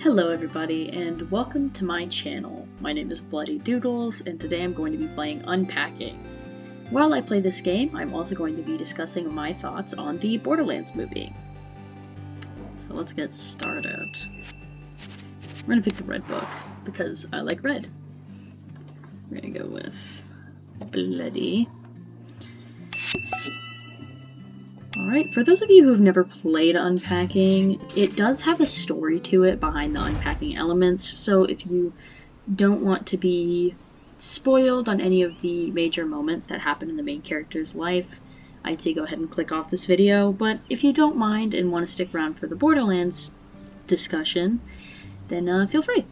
Hello everybody, and welcome to my channel. My name is Bloody Doodles, and today I'm going to be playing Unpacking. While I play this game, I'm also going to be discussing my thoughts on the Borderlands movie. So let's get started. We're gonna pick the red book, because I like red. We're gonna go with Bloody. Alright, for those of you who have never played Unpacking, it does have a story to it behind the unpacking elements, so if you don't want to be spoiled on any of the major moments that happen in the main character's life, I'd say go ahead and click off this video, but if you don't mind and want to stick around for the Borderlands discussion, then feel free.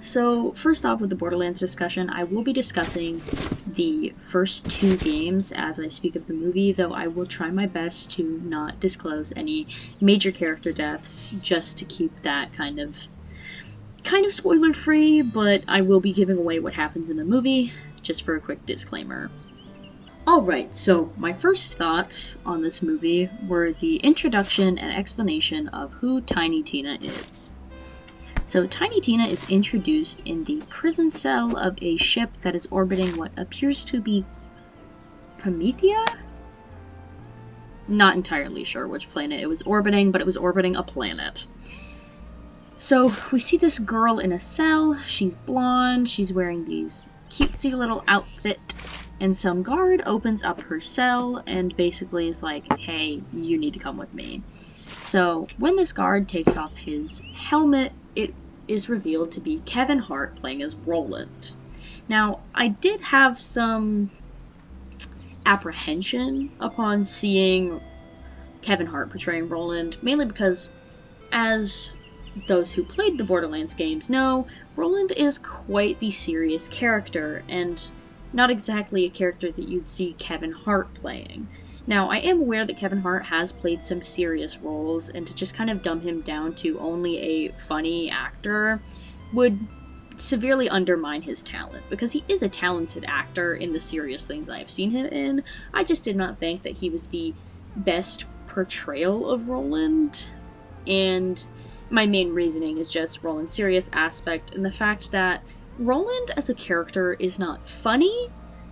So, first off with the Borderlands discussion, I will be discussing the first two games as I speak of the movie, though I will try my best to not disclose any major character deaths, just to keep that kind of spoiler-free, but I will be giving away what happens in the movie, just for a quick disclaimer. Alright, so my first thoughts on this movie were the introduction and explanation of who Tiny Tina is. So Tiny Tina is introduced in the prison cell of a ship that is orbiting what appears to be Promethea? Not entirely sure which planet it was orbiting, but it was orbiting a planet. So we see this girl in a cell. She's blonde, she's wearing these cutesy little outfit, and some guard opens up her cell and basically is like, hey, you need to come with me. So when this guard takes off his helmet, it is revealed to be Kevin Hart playing as Roland. Now, I did have some apprehension upon seeing Kevin Hart portraying Roland, mainly because, as those who played the Borderlands games know, Roland is quite the serious character, and not exactly a character that you'd see Kevin Hart playing. Now, I am aware that Kevin Hart has played some serious roles, and to just kind of dumb him down to only a funny actor would severely undermine his talent, because he is a talented actor in the serious things I have seen him in. I just did not think that he was the best portrayal of Roland, and my main reasoning is just Roland's serious aspect, and the fact that Roland as a character is not funny.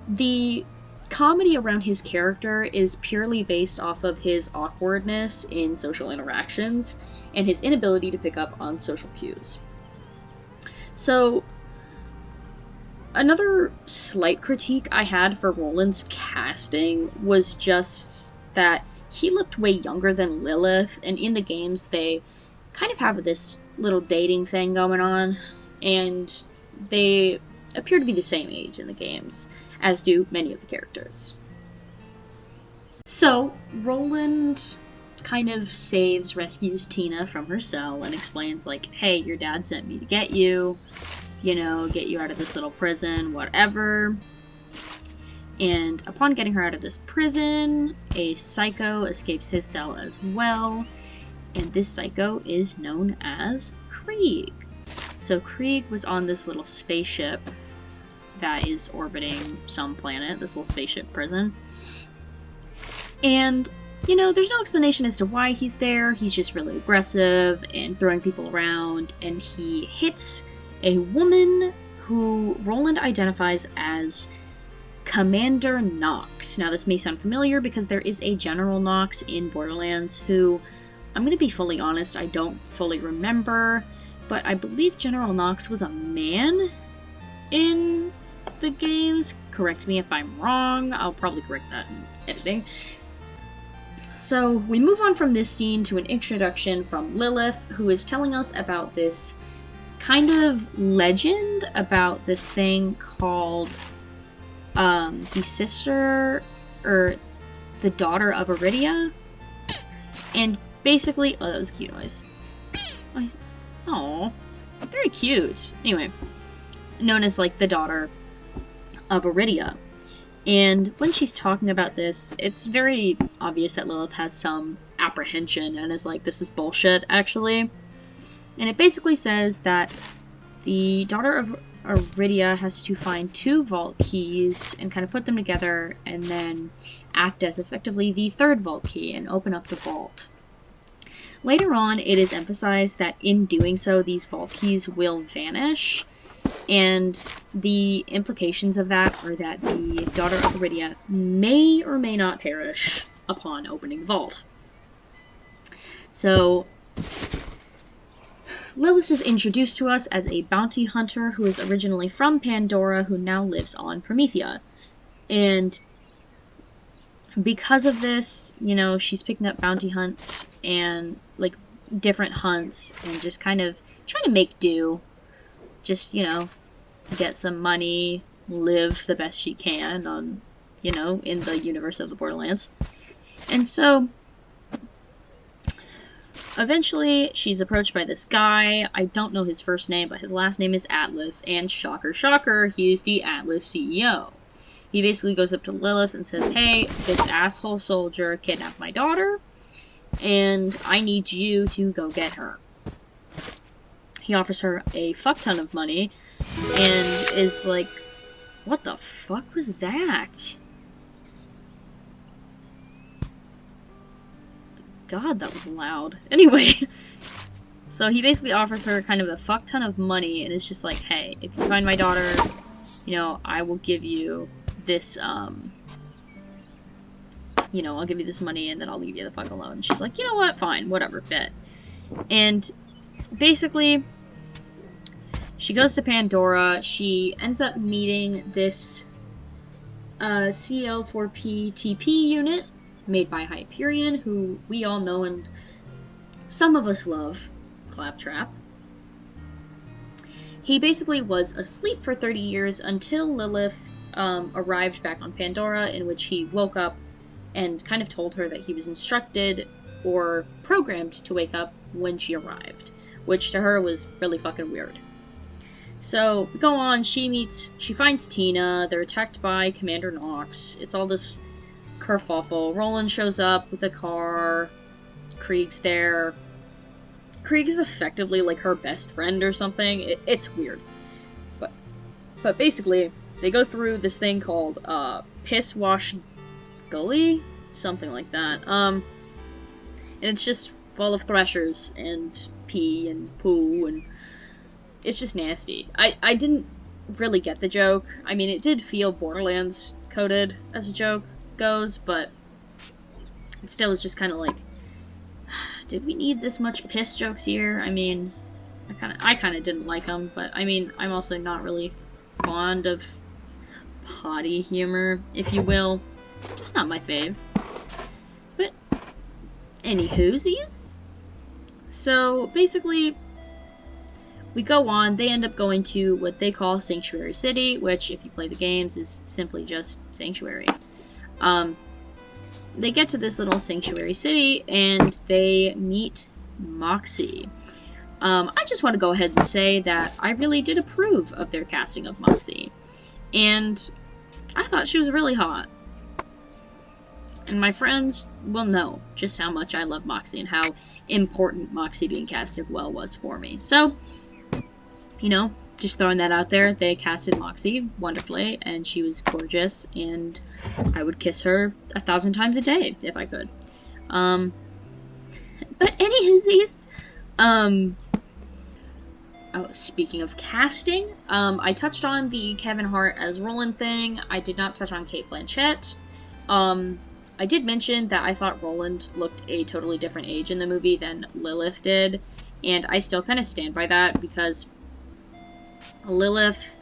The comedy around his character is purely based off of his awkwardness in social interactions and his inability to pick up on social cues. So, another slight critique I had for Roland's casting was just that he looked way younger than Lilith, and in the games they kind of have this little dating thing going on, and they appear to be the same age in the games, as do many of the characters. So, Roland kind of rescues Tina from her cell and explains, like, hey, your dad sent me to get you out of this little prison, whatever. And upon getting her out of this prison, a psycho escapes his cell as well, and this psycho is known as Krieg. So Krieg was on this little spaceship that is orbiting some planet, this little spaceship prison. And, there's no explanation as to why he's there. He's just really aggressive and throwing people around, and he hits a woman who Roland identifies as Commander Knox. Now, this may sound familiar because there is a General Knox in Borderlands who, I'm going to be fully honest, I don't fully remember, but I believe General Knox was a man in the games. Correct me if I'm wrong. I'll probably correct that in editing. So we move on from this scene to an introduction from Lilith, who is telling us about this kind of legend about this thing called the sister, or the daughter of Iridia. And basically, oh, that was a cute noise. Oh, very cute. Anyway, known as, like, the daughter of Iridia. And when she's talking about this, it's very obvious that Lilith has some apprehension and is like, this is bullshit, actually. And it basically says that the daughter of Iridia has to find 2 vault keys and kind of put them together and then act as effectively the 3rd vault key and open up the vault. Later on, it is emphasized that in doing so, these vault keys will vanish, and the implications of that are that the daughter of Iridia may or may not perish upon opening the vault. So, Lilith is introduced to us as a bounty hunter who is originally from Pandora, who now lives on Promethea. And because of this, you know, she's picking up bounty hunts and, like, different hunts and just kind of trying to make do. Just, you know, get some money, live the best she can on, you know, in the universe of the Borderlands. And so, eventually, she's approached by this guy. I don't know his first name, but his last name is Atlas, and shocker, shocker, he's the Atlas CEO. He basically goes up to Lilith and says, hey, this asshole soldier kidnapped my daughter, and I need you to go get her. He offers her a fuck ton of money, and is like, what the fuck was that? God, that was loud. Anyway, so he basically offers her kind of a fuck ton of money, and it's just like, hey, if you find my daughter, you know, I will give you this, you know, I'll give you this money, and then I'll leave you the fuck alone. And she's like, you know what, fine, whatever, bet. And basically, she goes to Pandora. She ends up meeting this CL4P TP unit made by Hyperion, who we all know and some of us love, Claptrap. He basically was asleep for 30 years until Lilith arrived back on Pandora, in which he woke up and kind of told her that he was instructed or programmed to wake up when she arrived, which to her was really fucking weird. So, we go on, she finds Tina, they're attacked by Commander Knox, it's all this kerfuffle. Roland shows up with a car, Krieg's there. Krieg is effectively like her best friend or something, it's weird. But basically, they go through this thing called, Piss Wash Gully? Something like that. And it's just full of threshers, and pee, and poo, and it's just nasty. I didn't really get the joke. I mean, it did feel Borderlands coded as a joke goes, but it still was just kind of like, did we need this much piss jokes here? I mean, I kind of didn't like them, but I mean, I'm also not really fond of potty humor, if you will. Just not my fave. But, anywhoosies. So, basically, we go on, they end up going to what they call Sanctuary City, which, if you play the games, is simply just Sanctuary. They get to this little Sanctuary City, and they meet Moxie. I just want to go ahead and say that I really did approve of their casting of Moxie. And I thought she was really hot. And my friends will know just how much I love Moxie and how important Moxie being casted well was for me. So, you know, just throwing that out there, they casted Moxie wonderfully, and she was gorgeous, and I would kiss her 1,000 times a day if I could. But anywhoosies, oh, speaking of casting, I touched on the Kevin Hart as Roland thing. I did not touch on Cate Blanchett. I did mention that I thought Roland looked a totally different age in the movie than Lilith did, and I still kind of stand by that, because Lilith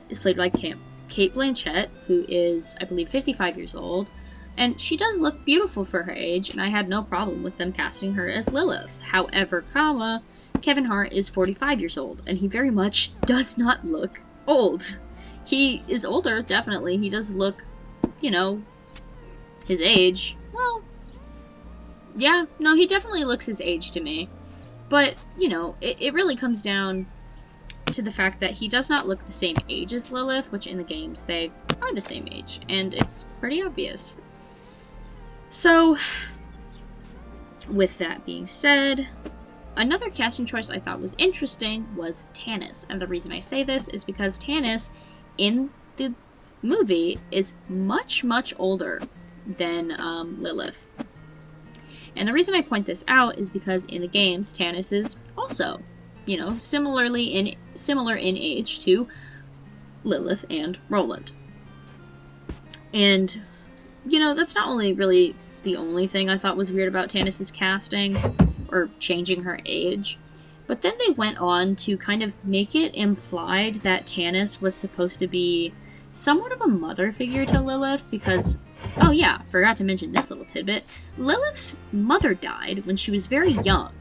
is played by Cate Blanchett, who is, I believe, 55 years old, and she does look beautiful for her age, and I had no problem with them casting her as Lilith. However, Kevin Hart is 45 years old, and he very much does not look old. He is older, definitely. He does look, you know, his age. Well, yeah, no, he definitely looks his age to me. But, you know, it really comes down to the fact that he does not look the same age as Lilith, which in the games they are the same age, and it's pretty obvious. So, with that being said, another casting choice I thought was interesting was Tannis, and the reason I say this is because Tannis in the movie is much, much older than Lilith. And the reason I point this out is because in the games, Tannis is also, you know, similar in age to Lilith and Roland. And, you know, that's not only really the only thing I thought was weird about Tannis's casting, or changing her age, but then they went on to kind of make it implied that Tannis was supposed to be somewhat of a mother figure to Lilith, because, oh yeah, forgot to mention this little tidbit, Lilith's mother died when she was very young,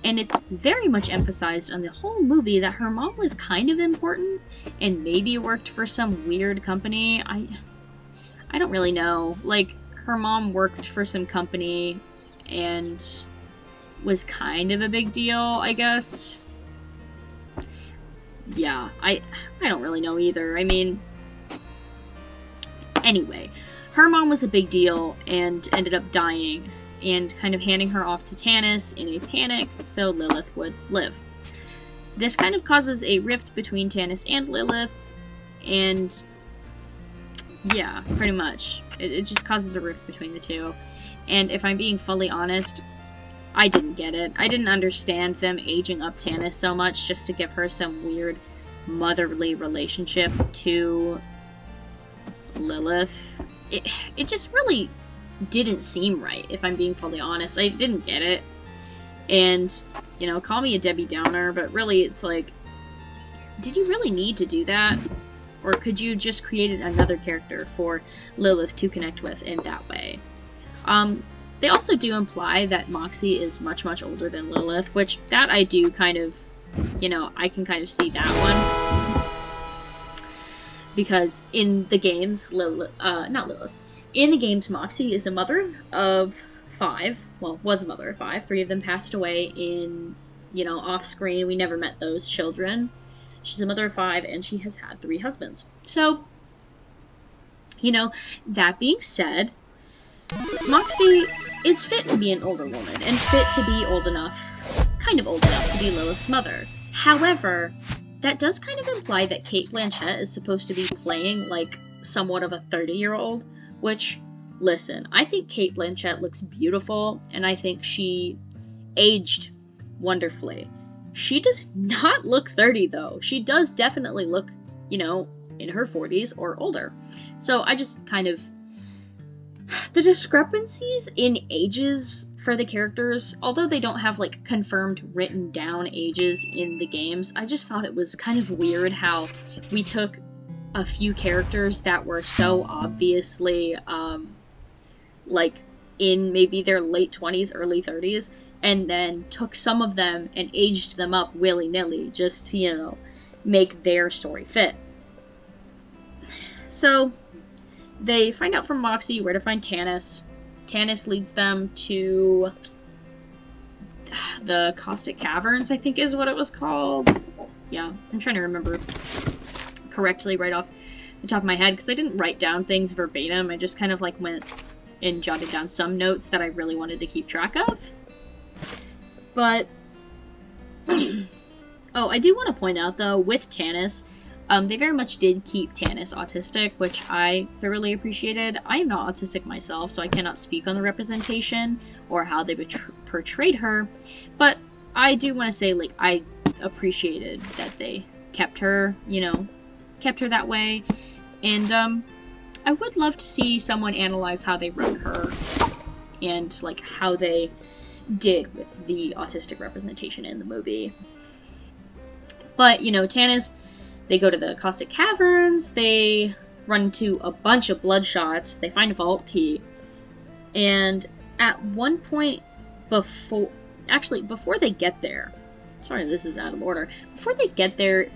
and it's very much emphasized on the whole movie that her mom was kind of important, and maybe worked for some weird company. I don't really know. Like, her mom worked for some company, and was kind of a big deal, I guess. Yeah, I don't really know either. I mean, anyway, her mom was a big deal and ended up dying, and kind of handing her off to Tannis in a panic so Lilith would live. This kind of causes a rift between Tannis and Lilith, and yeah, pretty much. It just causes a rift between the two. And if I'm being fully honest, I didn't get it. I didn't understand them aging up Tannis so much just to give her some weird motherly relationship to Lilith. It just really didn't seem right, if I'm being fully honest. I didn't get it. And, you know, call me a Debbie Downer, but really it's like, did you really need to do that? Or could you just create another character for Lilith to connect with in that way? They also do imply that Moxie is much, much older than Lilith, which that I do kind of, you know, I can kind of see that one. Because in the games, not Lilith, in the games, Moxie is a mother of 5, well, was a mother of 5, 3 of them passed away in, you know, off-screen, we never met those children. She's a mother of 5, and she has had 3 husbands. So, you know, that being said, Moxie is fit to be an older woman, and fit to be old enough, kind of old enough to be Lilith's mother. However, that does kind of imply that Cate Blanchett is supposed to be playing, like, somewhat of a 30-year-old, which, listen, I think Cate Blanchett looks beautiful, and I think she aged wonderfully. She does not look 30, though. She does definitely look, you know, in her 40s or older. So I just kind of... The discrepancies in ages for the characters, although they don't have, like, confirmed written down ages in the games, I just thought it was kind of weird how we took a few characters that were so obviously, like, in maybe their late 20s, early 30s, and then took some of them and aged them up willy-nilly just to, you know, make their story fit. So, they find out from Moxie where to find Tannis. Tannis leads them to the Caustic Caverns, I think is what it was called. Yeah, I'm trying to remember correctly right off the top of my head, because I didn't write down things verbatim. I just kind of, like, went and jotted down some notes that I really wanted to keep track of. But, oh, I do want to point out, though, with Tannis, they very much did keep Tannis autistic, which I thoroughly appreciated. I am not autistic myself, so I cannot speak on the representation or how they portrayed her, but I do want to say, like, I appreciated that they kept her, you know, kept her that way, and, I would love to see someone analyze how they wrote her, and, like, how they did with the autistic representation in the movie. But, you know, Tannis, they go to the Caustic Caverns, they run into a bunch of bloodshots, they find a vault key, and at one point before they get there, sorry this is out of order, before they get there,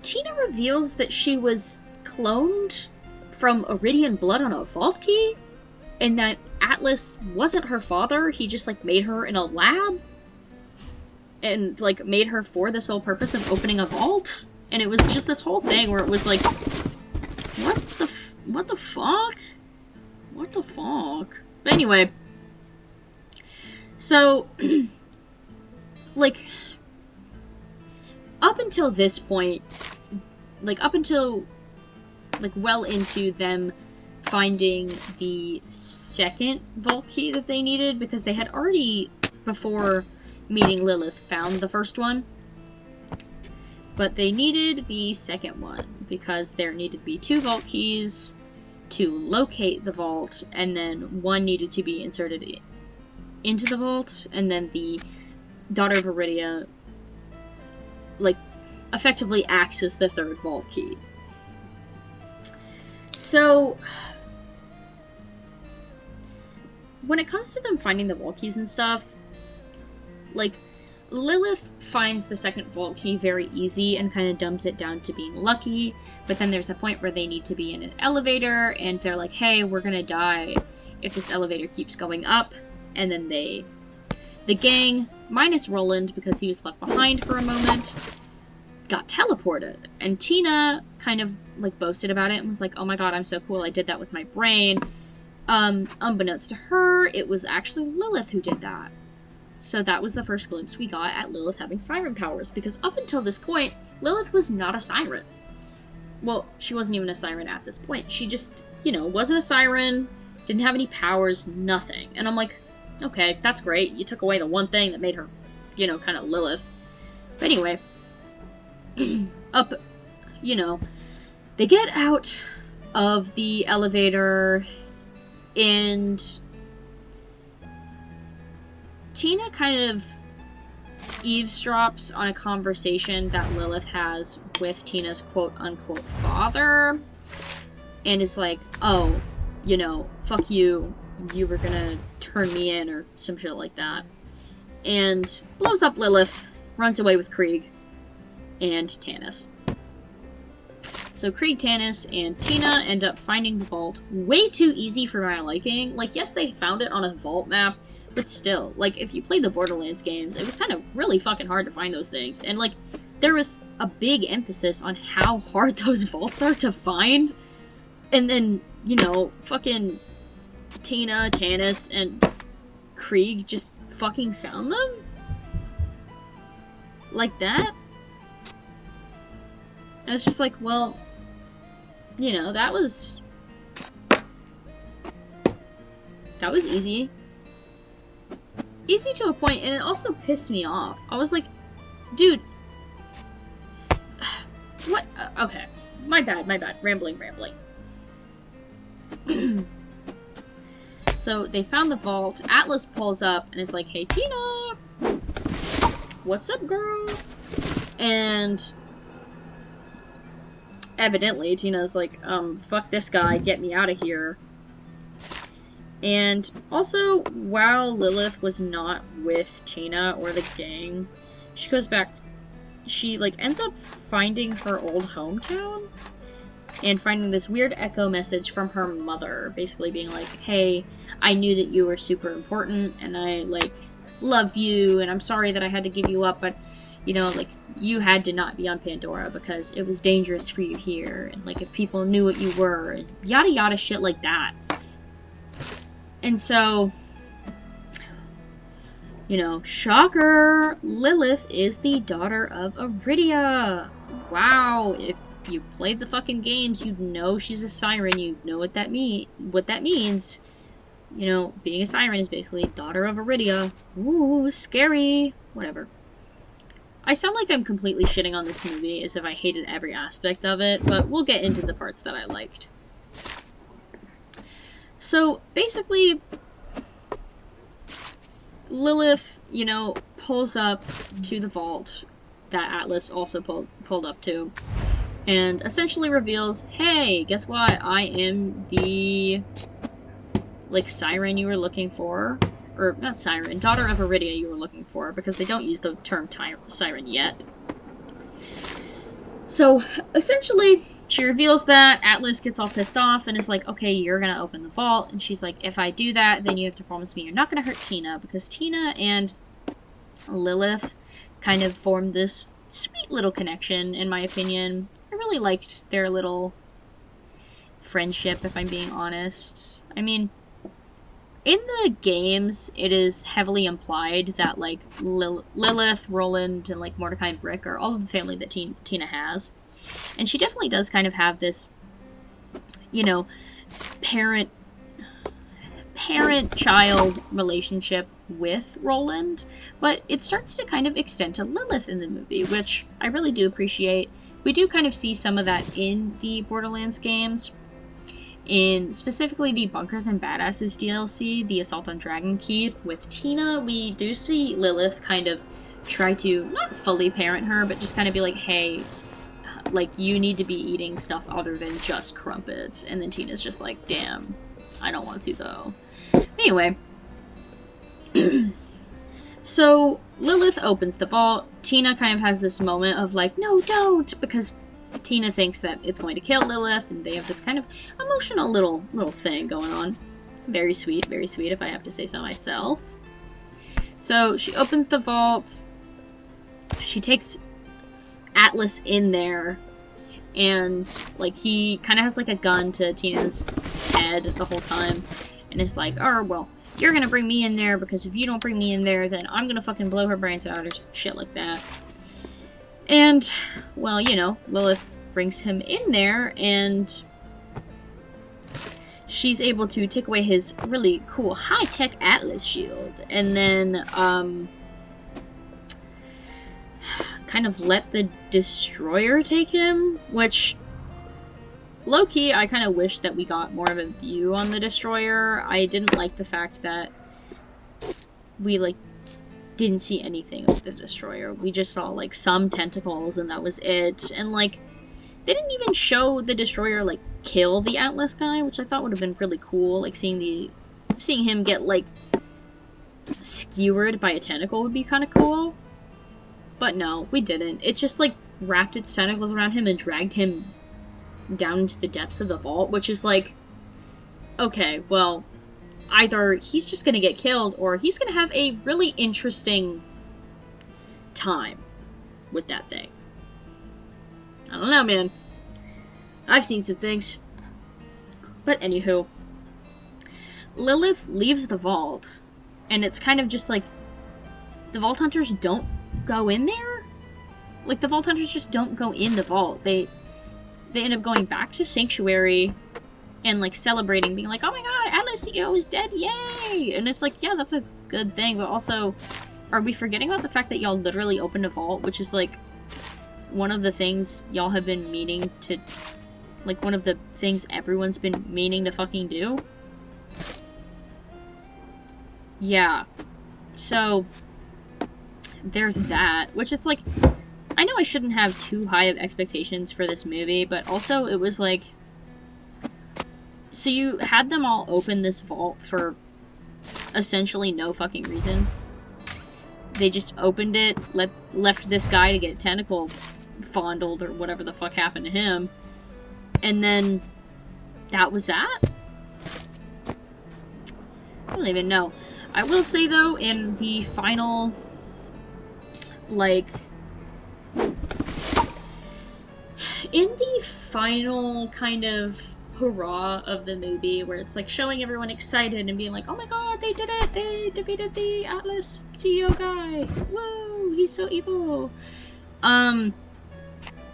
Tina reveals that she was cloned from Iridian blood on a vault key, and that Atlas wasn't her father, he just, like, made her in a lab, and, like, made her for the sole purpose of opening a vault, and it was just this whole thing where it was like, what the fuck? What the fuck? But anyway, so, like, up until this point, like, up until, like, well into them finding the second vault key that they needed, because they had already, before meeting Lilith, found the first one. But they needed the second one, because there needed to be 2 vault keys to locate the vault, and then one needed to be inserted into the vault, and then the Daughter of Iridia, like, effectively acts as the third vault key. So, when it comes to them finding the vault keys and stuff, like, Lilith finds the second vault key very easy and kind of dumbs it down to being lucky, but then there's a point where they need to be in an elevator, and they're like, hey, we're gonna die if this elevator keeps going up, and then the gang, minus Roland, because he was left behind for a moment, got teleported, and Tina kind of, like, boasted about it and was like, oh my god, I'm so cool, I did that with my brain. Unbeknownst to her, it was actually Lilith who did that. So that was the first glimpse we got at Lilith having siren powers, because up until this point, Lilith was not a siren. Well, she wasn't even a siren at this point. She just, you know, wasn't a siren, didn't have any powers, nothing. And I'm like, okay, that's great. You took away the one thing that made her, you know, kind of Lilith. But anyway, you know, they get out of the elevator, and Tina kind of eavesdrops on a conversation that Lilith has with Tina's quote-unquote father, and is like, oh, you know, fuck you, you were gonna turn me in, or some shit like that, and blows up Lilith, runs away with Krieg and Tannis. So Krieg, Tannis, and Tina end up finding the vault way too easy for my liking. Like, yes, they found it on a vault map, but still, like, if you played the Borderlands games, it was kind of really fucking hard to find those things. And, like, there was a big emphasis on how hard those vaults are to find. And then, you know, fucking Tina, Tannis, and Krieg just fucking found them? Like that? And it's just like, well, you know, that was easy. Easy to a point, and it also pissed me off. I was like, dude, what? Okay, my bad, rambling. So they found the vault, Atlas pulls up and is like, hey Tina, what's up girl? And evidently Tina's like, fuck this guy, get me out of here. And also, while Lilith was not with Tina or the gang, she goes back, she, like, ends up finding her old hometown, and finding this weird echo message from her mother, basically being like, hey, I knew that you were super important, and I, like, love you, and I'm sorry that I had to give you up, but, you know, like, you had to not be on Pandora, because it was dangerous for you here, and, like, if people knew what you were, and yada yada shit like that. And so, you know, shocker, Lilith is the daughter of Iridia. Wow, if you played the fucking games, you'd know she's a siren, you'd know what that means. You know, being a siren is basically daughter of Iridia. Ooh, scary. Whatever. I sound like I'm completely shitting on this movie, as if I hated every aspect of it, but we'll get into the parts that I liked. So, basically, Lilith, you know, pulls up to the vault that Atlas also pulled up to, and essentially reveals, hey, guess what? I am the, like, siren you were looking for. Or, not siren, daughter of Iridia you were looking for, because they don't use the term siren yet. So, essentially, she reveals that, Atlas gets all pissed off and is like, okay, you're gonna open the vault, and she's like, if I do that, then you have to promise me you're not gonna hurt Tina, because Tina and Lilith kind of formed this sweet little connection, in my opinion. I really liked their little friendship, if I'm being honest. I mean, in the games, it is heavily implied that, like, Lilith, Roland, and, like, Mordecai and Brick are all of the family that Tina has. And she definitely does kind of have this, you know, parent-child relationship with Roland, but it starts to kind of extend to Lilith in the movie, which I really do appreciate. We do kind of see some of that in the Borderlands games. In specifically the Bunkers and Badasses DLC, the Assault on Dragon Keep, with Tina, we do see Lilith kind of try to, not fully parent her, but just kind of be like, hey, like, you need to be eating stuff other than just crumpets. And then Tina's just like, damn, I don't want to, though. Anyway. So, Lilith opens the vault. Tina kind of has this moment of like, no, don't! Because Tina thinks that it's going to kill Lilith, and they have this kind of emotional little thing going on. Very sweet, if I have to say so myself. So, she opens the vault. She takes Atlas in there, and like he kind of has like a gun to Tina's head the whole time, and it's like, oh, well, you're gonna bring me in there, because if you don't bring me in there, then I'm gonna fucking blow her brains out, or shit like that. And, well, you know, Lilith brings him in there, and she's able to take away his really cool high-tech Atlas shield, and then, kind of let the Destroyer take him, which, low-key, I kind of wish that we got more of a view on the Destroyer. I didn't like the fact that we, like, didn't see anything of the Destroyer. We just saw, like, some tentacles, and that was it. And, like, they didn't even show the Destroyer, like, kill the Atlas guy, which I thought would have been really cool. Like, seeing him get, like, skewered by a tentacle would be kind of cool. But no, we didn't. It just, like, wrapped its tentacles around him and dragged him down into the depths of the vault, which is like, okay, well, either he's just gonna get killed, or he's gonna have a really interesting time with that thing. I don't know, man. I've seen some things. But anywho, Lilith leaves the vault, and it's kind of just like, the Vault Hunters don't go in there? Like, the Vault Hunters just don't go in the vault. They end up going back to Sanctuary and, like, celebrating, being like, oh my god, Atlas CEO is dead, yay! And it's like, yeah, that's a good thing, but also, are we forgetting about the fact that y'all literally opened a vault, which is, like, one of the things y'all have been meaning to, like, one of the things everyone's been meaning to fucking do? Yeah. So, there's that, which it's like, I know I shouldn't have too high of expectations for this movie, but also it was like, so you had them all open this vault for essentially no fucking reason. They just opened it, left this guy to get tentacle fondled or whatever the fuck happened to him, and then that was that? I don't even know. I will say though, in the final, like, in the final kind of hurrah of the movie, where it's like showing everyone excited and being like, oh my god, they did it! They defeated the Atlas CEO guy! Whoa, he's so evil!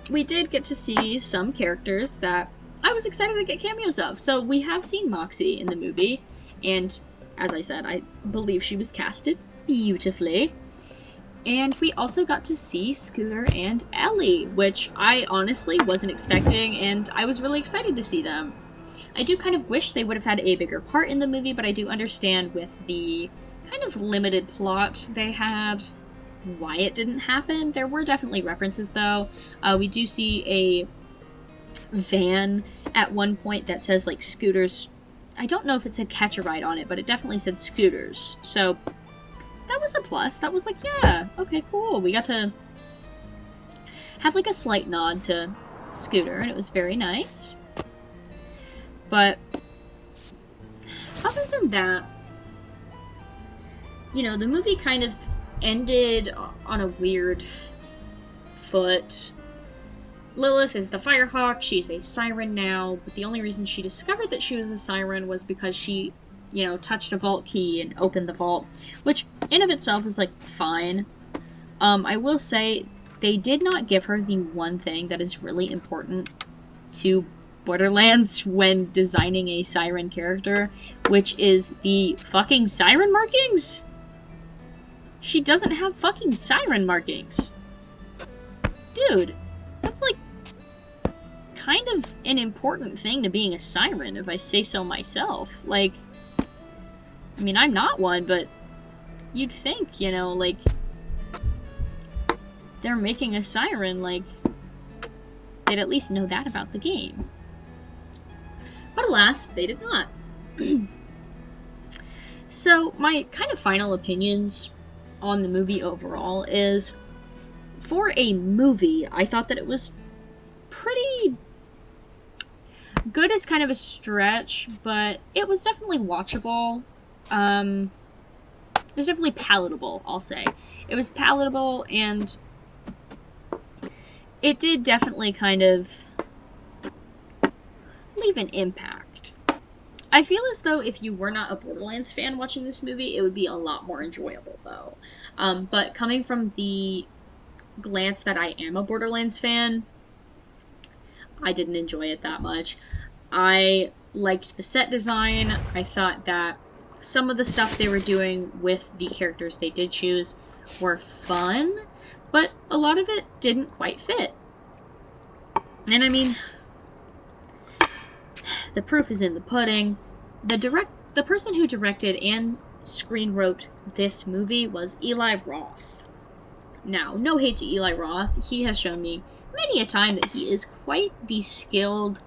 We did get to see some characters that I was excited to get cameos of. So we have seen Moxie in the movie, and as I said, I believe she was casted beautifully. And we also got to see Scooter and Ellie, which I honestly wasn't expecting, and I was really excited to see them. I do kind of wish they would have had a bigger part in the movie, but I do understand with the kind of limited plot they had why it didn't happen. There were definitely references, though. We do see a van at one point that says, like, Scooters. I don't know if it said Catch a Ride on it, but it definitely said Scooters. So that was a plus. That was like, yeah, okay, cool. We got to have, like, a slight nod to Scooter, and it was very nice. But other than that, you know, the movie kind of ended on a weird foot. Lilith is the Firehawk. She's a siren now, but the only reason she discovered that she was a siren was because she, you know, touched a vault key and opened the vault, which in of itself is, like, fine. I will say they did not give her the one thing that is really important to Borderlands when designing a siren character, which is the fucking siren markings? She doesn't have fucking siren markings. Dude, that's like kind of an important thing to being a siren, if I say so myself. Like, I mean, I'm not one, but you'd think, you know, like, they're making a siren, like, they'd at least know that about the game. But alas, they did not. So, my kind of final opinions on the movie overall is, for a movie, I thought that it was pretty good is kind of a stretch, but it was definitely watchable. It was definitely palatable, I'll say. It was palatable, and it did definitely kind of leave an impact. I feel as though if you were not a Borderlands fan watching this movie, it would be a lot more enjoyable, though. But coming from the glance that I am a Borderlands fan, I didn't enjoy it that much. I liked the set design. I thought that some of the stuff they were doing with the characters they did choose were fun, but a lot of it didn't quite fit. And I mean, the proof is in the pudding. The person who directed and screenwrote this movie was Eli Roth. Now, no hate to Eli Roth. He has shown me many a time that he is quite the skilled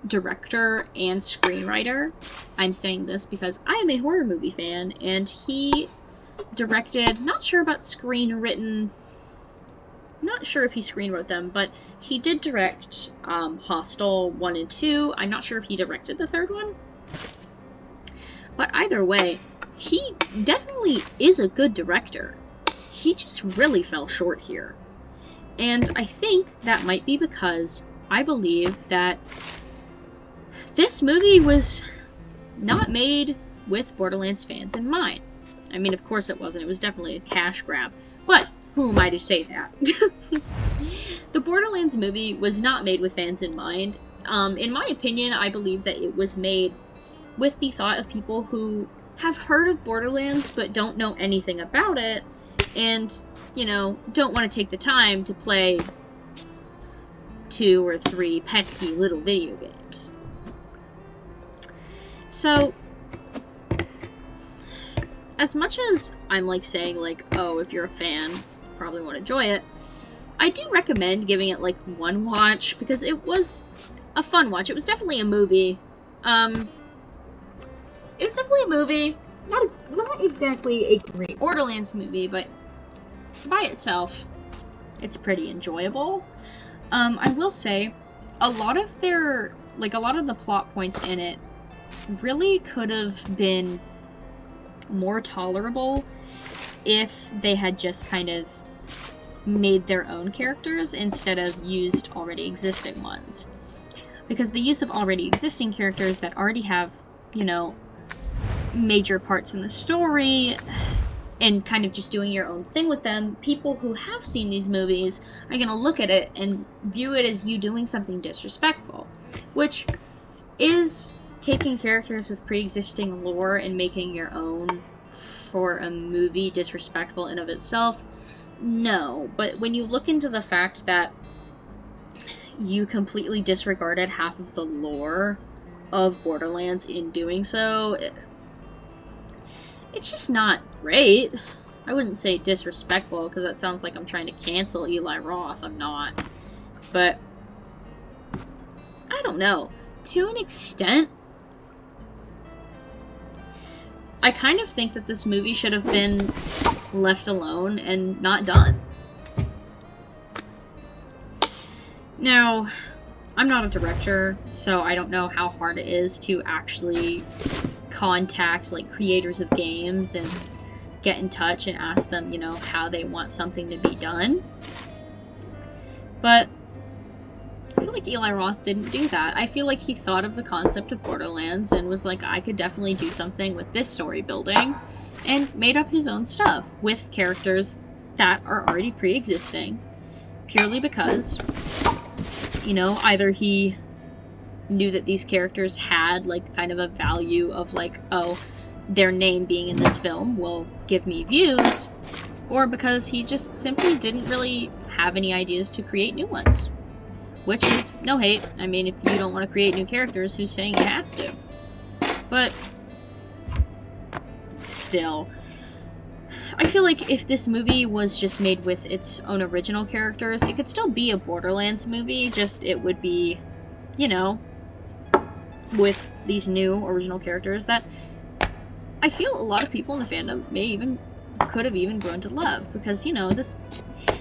director and screenwriter. I'm saying this because I am a horror movie fan, and he directed, not sure about screenwritten, not sure if he screenwrote them, but he did direct Hostel 1 and 2. I'm not sure if he directed the third one. But either way, he definitely is a good director. He just really fell short here. And I think that might be because I believe that this movie was not made with Borderlands fans in mind. I mean, of course it wasn't. It was definitely a cash grab. But who am I to say that? The Borderlands movie was not made with fans in mind. In my opinion, I believe that it was made with the thought of people who have heard of Borderlands but don't know anything about it, and, you know, don't want to take the time to play 2 or 3 pesky little video games. So, as much as I'm, like, saying, like, oh, if you're a fan, you probably won't enjoy it, I do recommend giving it, like, one watch, because it was a fun watch. It was definitely a movie. It was definitely a movie. Not exactly a great Borderlands movie, but by itself, it's pretty enjoyable. I will say, a lot of the plot points in it really could have been more tolerable if they had just kind of made their own characters instead of used already existing ones. Because the use of already existing characters that already have, you know, major parts in the story, and kind of just doing your own thing with them, people who have seen these movies are going to look at it and view it as you doing something disrespectful. Which is taking characters with pre-existing lore and making your own for a movie disrespectful in of itself? No, but when you look into the fact that you completely disregarded half of the lore of Borderlands in doing so, it's just not great. I wouldn't say disrespectful, because that sounds like I'm trying to cancel Eli Roth. I'm not. But, I don't know. To an extent, I kind of think that this movie should have been left alone and not done. Now, I'm not a director, so I don't know how hard it is to actually contact, like, creators of games and get in touch and ask them, you know, how they want something to be done. But I feel like Eli Roth didn't do that. I feel like he thought of the concept of Borderlands and was like, I could definitely do something with this story building, and made up his own stuff with characters that are already pre-existing, purely because, you know, either he knew that these characters had, like, kind of a value of, like, oh, their name being in this film will give me views, or because he just simply didn't really have any ideas to create new ones. Which is no hate. I mean, if you don't want to create new characters, who's saying you have to? But still, I feel like if this movie was just made with its own original characters, it could still be a Borderlands movie, just it would be, you know, with these new original characters that I feel a lot of people in the fandom could have even grown to love, because, you know, the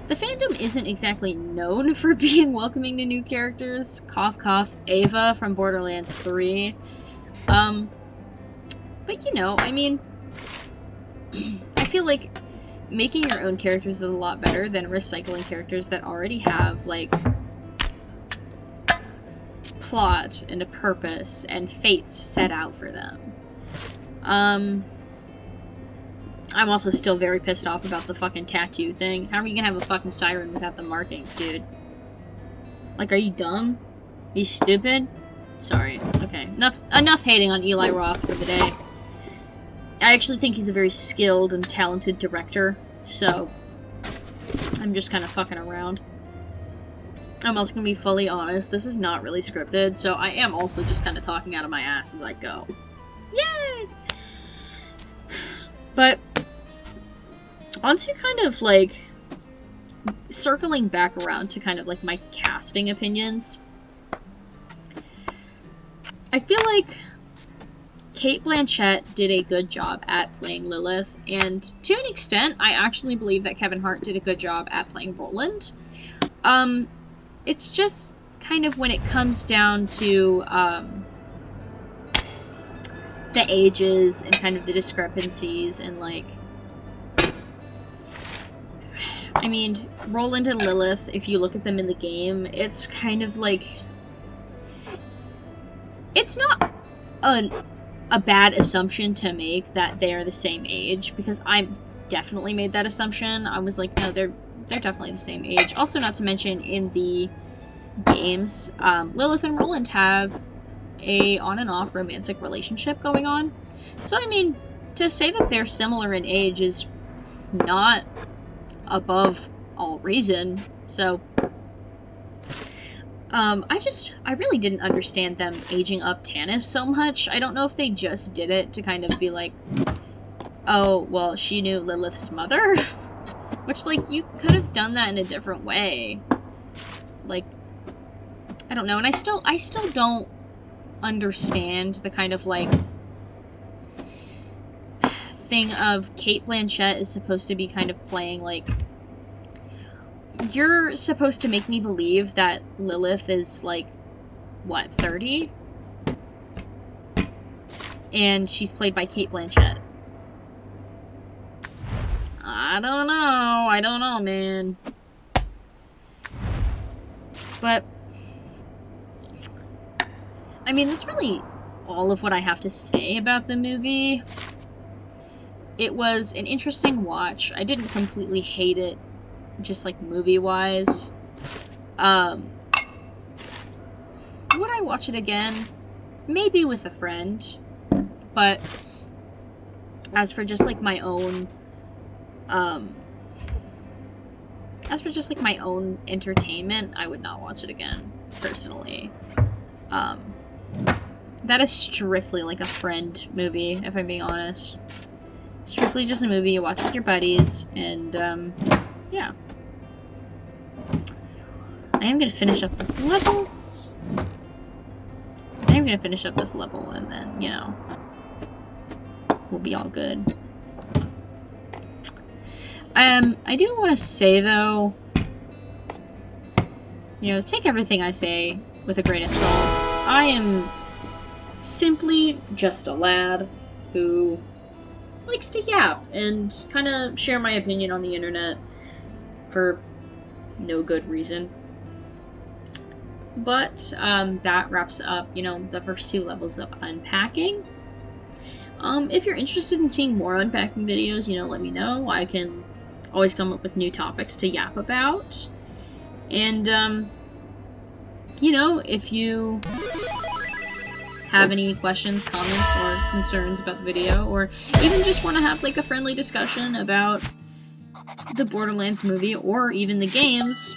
fandom isn't exactly known for being welcoming to new characters. Cough cough, Ava from Borderlands 3. But, you know, I mean, I feel like making your own characters is a lot better than recycling characters that already have, like, plot and a purpose and fates set out for them. I'm also still very pissed off about the fucking tattoo thing. How are you gonna have a fucking siren without the markings, dude? Like, are you dumb? Are you stupid? Sorry. Okay. Enough hating on Eli Roth for the day. I actually think he's a very skilled and talented director, so I'm just kind of fucking around. I'm also gonna be fully honest, this is not really scripted, so I am also just kind of talking out of my ass as I go. Yay! But onto kind of, like, circling back around to kind of, like, my casting opinions. I feel like Cate Blanchett did a good job at playing Lilith, and to an extent, I actually believe that Kevin Hart did a good job at playing Roland. It's just kind of when it comes down to, the ages and kind of the discrepancies and, like, I mean, Roland and Lilith, if you look at them in the game, it's kind of like, it's not a bad assumption to make that they are the same age, because I definitely made that assumption. I was like, no, they're definitely the same age. Also, not to mention, in the games, Lilith and Roland have a on and off romantic relationship going on. So, I mean, to say that they're similar in age is not above all reason. So, I really didn't understand them aging up Tannis so much. I don't know if they just did it to kind of be like, oh, well, she knew Lilith's mother? Which, like, you could have done that in a different way. Like, I don't know, and I still don't understand the kind of, like, thing of Cate Blanchett is supposed to be kind of playing, like, you're supposed to make me believe that Lilith is, like, what, 30? And she's played by Cate Blanchett. I don't know, man. But, I mean, that's really all of what I have to say about the movie. It was an interesting watch. I didn't completely hate it, just, like, movie-wise. Would I watch it again? Maybe with a friend. But, as for just, like, my own, entertainment, I would not watch it again, personally. That is strictly, like, a friend movie, if I'm being honest. Strictly just a movie you watch with your buddies, and, yeah. I am gonna finish up this level. And then, you know, we'll be all good. I do want to say, though, you know, take everything I say with a grain of salt. I am simply just a lad who likes to yap and kind of share my opinion on the internet for no good reason. But, that wraps up, you know, the first 2 levels of unpacking. If you're interested in seeing more unpacking videos, you know, let me know. I can always come up with new topics to yap about. And, you know, if you have any questions, comments, or concerns about the video, or even just want to have like a friendly discussion about the Borderlands movie or even the games,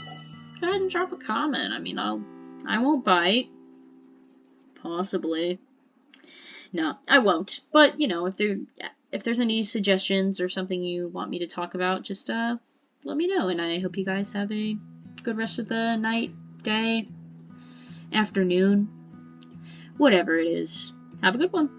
go ahead and drop a comment. I mean, I won't bite. Possibly. No, I won't. But, you know, if there's any suggestions or something you want me to talk about, just let me know. And I hope you guys have a good rest of the night, day, afternoon, whatever it is. Have a good one.